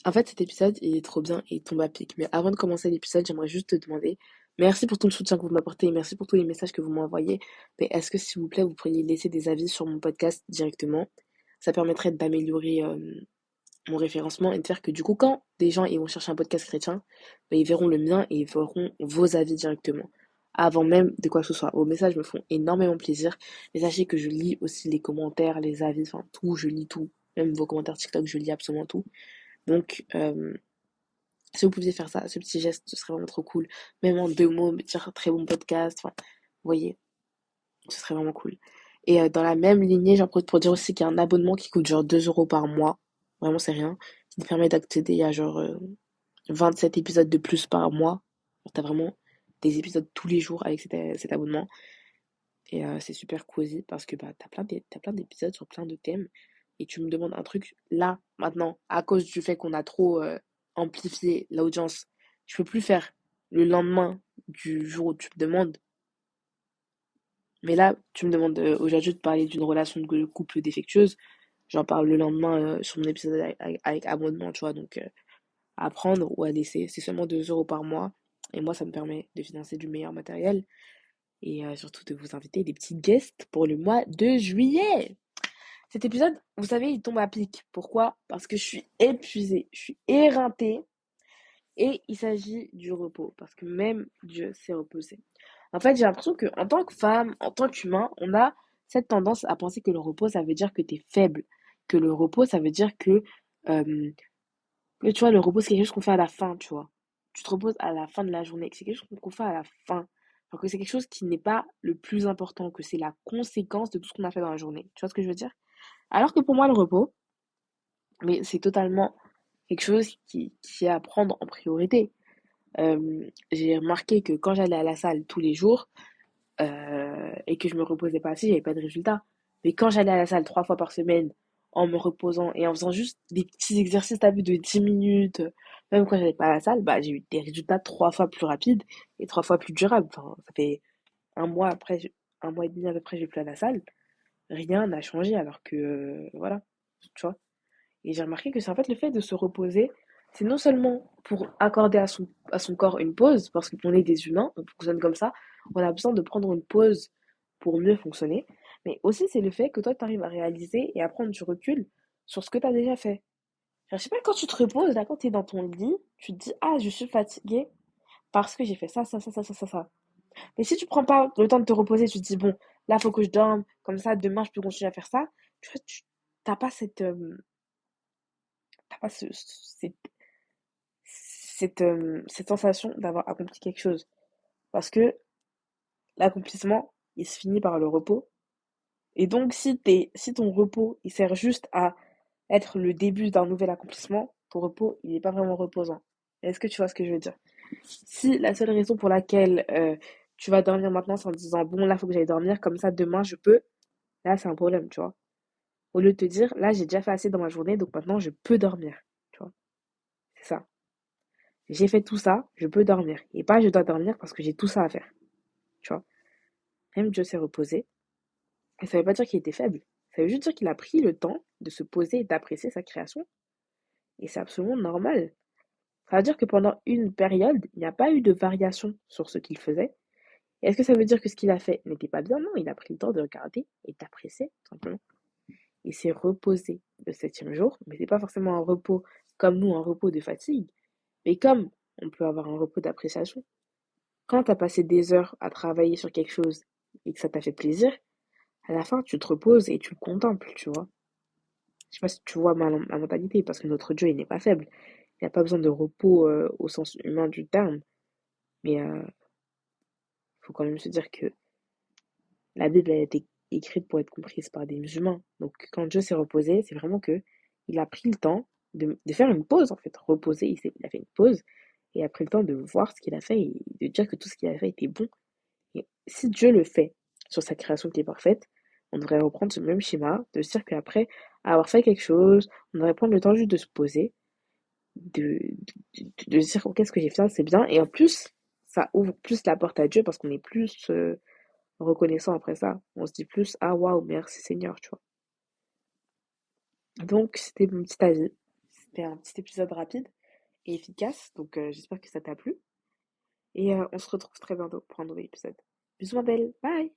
En fait, cet épisode, il est trop bien et il tombe à pic. Mais avant de commencer l'épisode, j'aimerais juste te demander, merci pour tout le soutien que vous m'apportez et merci pour tous les messages que vous m'envoyez. Mais est-ce que, s'il vous plaît, vous pourriez laisser des avis sur mon podcast directement? Ça permettrait d'améliorer mon référencement et de faire que du coup, quand des gens ils vont chercher un podcast chrétien, ben, ils verront le mien et ils verront vos avis directement. Avant même de quoi que ce soit. Vos messages me font énormément plaisir. Mais sachez que je lis aussi les commentaires, les avis, enfin tout, je lis tout. Même vos commentaires TikTok, je lis absolument tout. Donc, si vous pouviez faire ça, ce petit geste, ce serait vraiment trop cool. Même en 2 mots, me dire très bon podcast. Enfin, vous voyez, ce serait vraiment cool. Et dans la même lignée, j'en profite pour dire aussi qu'il y a un abonnement qui coûte genre 2 euros par mois. Vraiment, c'est rien. Qui te permet d'accéder à genre 27 épisodes de plus par mois. T'as vraiment des épisodes tous les jours avec cet abonnement. Et c'est super cosy parce que bah, t'as plein d'épisodes sur plein de thèmes. Et tu me demandes un truc là, maintenant, à cause du fait qu'on a trop amplifié l'audience. Je peux plus faire le lendemain du jour où tu me demandes. Mais là, tu me demandes aujourd'hui de parler d'une relation de couple défectueuse. J'en parle le lendemain sur mon épisode avec abonnement, tu vois. Donc, à prendre ou à laisser. C'est seulement 2 euros par mois. Et moi, ça me permet de financer du meilleur matériel. Et surtout de vous inviter des petits guests pour le mois de juillet. Cet épisode, vous savez, il tombe à pic. Pourquoi? Parce que je suis épuisée, je suis éreintée et il s'agit du repos. Parce que même Dieu s'est reposé. En fait, j'ai l'impression qu'en tant que femme, en tant qu'humain, on a cette tendance à penser que le repos, ça veut dire que tu es faible. Que le repos, ça veut dire euh, que, tu vois, le repos, c'est quelque chose qu'on fait à la fin, tu vois. Tu te reposes à la fin de la journée. Que c'est quelque chose qu'on fait à la fin. Alors que c'est quelque chose qui n'est pas le plus important, que c'est la conséquence de tout ce qu'on a fait dans la journée. Tu vois ce que je veux dire? Alors que pour moi, le repos, mais c'est totalement quelque chose qui est à prendre en priorité. J'ai remarqué que quand j'allais à la salle tous les jours et que je me reposais pas assez, j'avais pas de résultat. Mais quand j'allais à la salle 3 fois par semaine, en me reposant et en faisant juste des petits exercices, t'as vu, de 10 minutes, même quand j'allais pas à la salle, bah, j'ai eu des résultats 3 fois plus rapides et 3 fois plus durables. Enfin, ça fait un mois après, un mois et demi à peu près, je vais plus à la salle. Rien n'a changé alors que, voilà, tu vois. Et j'ai remarqué que c'est en fait le fait de se reposer, c'est non seulement pour accorder à son corps une pause, parce qu'on est des humains, on fonctionne comme ça, on a besoin de prendre une pause pour mieux fonctionner, mais aussi c'est le fait que toi tu arrives à réaliser et à prendre du recul sur ce que tu as déjà fait. Genre, je sais pas, quand tu te reposes, là, quand tu es dans ton lit, tu te dis, ah, je suis fatiguée parce que j'ai fait ça, ça, ça, ça, ça, ça, ça. Mais si tu prends pas le temps de te reposer, tu te dis, bon, là, faut que je dorme, comme ça, demain, je peux continuer à faire ça, tu vois, tu t'as pas t'as pas cette sensation d'avoir accompli quelque chose. Parce que l'accomplissement, il se finit par le repos. Et donc, si ton repos, il sert juste à être le début d'un nouvel accomplissement, ton repos, il n'est pas vraiment reposant. Est-ce que tu vois ce que je veux dire? Si la seule raison pour laquelle tu vas dormir maintenant, c'est en te disant, bon, là, il faut que j'aille dormir, comme ça, demain, je peux, là, c'est un problème, tu vois. Au lieu de te dire, là, j'ai déjà fait assez dans ma journée, donc maintenant, je peux dormir, tu vois. C'est ça. J'ai fait tout ça, je peux dormir. Et pas je dois dormir parce que j'ai tout ça à faire. Tu vois. Même Dieu s'est reposé. Et ça veut pas dire qu'il était faible. Ça veut juste dire qu'il a pris le temps de se poser et d'apprécier sa création. Et c'est absolument normal. Ça veut dire que pendant une période, il n'y a pas eu de variation sur ce qu'il faisait. Et est-ce que ça veut dire que ce qu'il a fait n'était pas bien? Non, il a pris le temps de regarder et d'apprécier, tout simplement. Il s'est reposé le septième jour, mais c'est pas forcément un repos comme nous, un repos de fatigue, mais comme on peut avoir un repos d'appréciation. Quand tu as passé des heures à travailler sur quelque chose et que ça t'a fait plaisir, à la fin, tu te reposes et tu le contemples, tu vois. Je sais pas si tu vois ma mentalité, parce que notre Dieu, il n'est pas faible. Il n'y a pas besoin de repos au sens humain du terme. Mais faut quand même se dire que la Bible elle a été écrite pour être comprise par des musulmans. Donc quand Dieu s'est reposé, c'est vraiment que il a pris le temps de faire une pause, en fait. Reposer, il a fait une pause et a pris le temps de voir ce qu'il a fait et de dire que tout ce qu'il a fait était bon. Et si Dieu le fait sur sa création qui est parfaite, on devrait reprendre ce même schéma, de se dire qu'après avoir fait quelque chose, on devrait prendre le temps juste de se poser, de se dire, ok, ce que j'ai fait, c'est bien. Et en plus, ça ouvre plus la porte à Dieu parce qu'on est plus reconnaissant après ça. On se dit plus, ah waouh, merci Seigneur, tu vois. Donc, c'était mon petit avis. fait un petit épisode rapide et efficace, donc j'espère que ça t'a plu. Et on se retrouve très bientôt pour un nouvel épisode. Bisous ma belle, bye!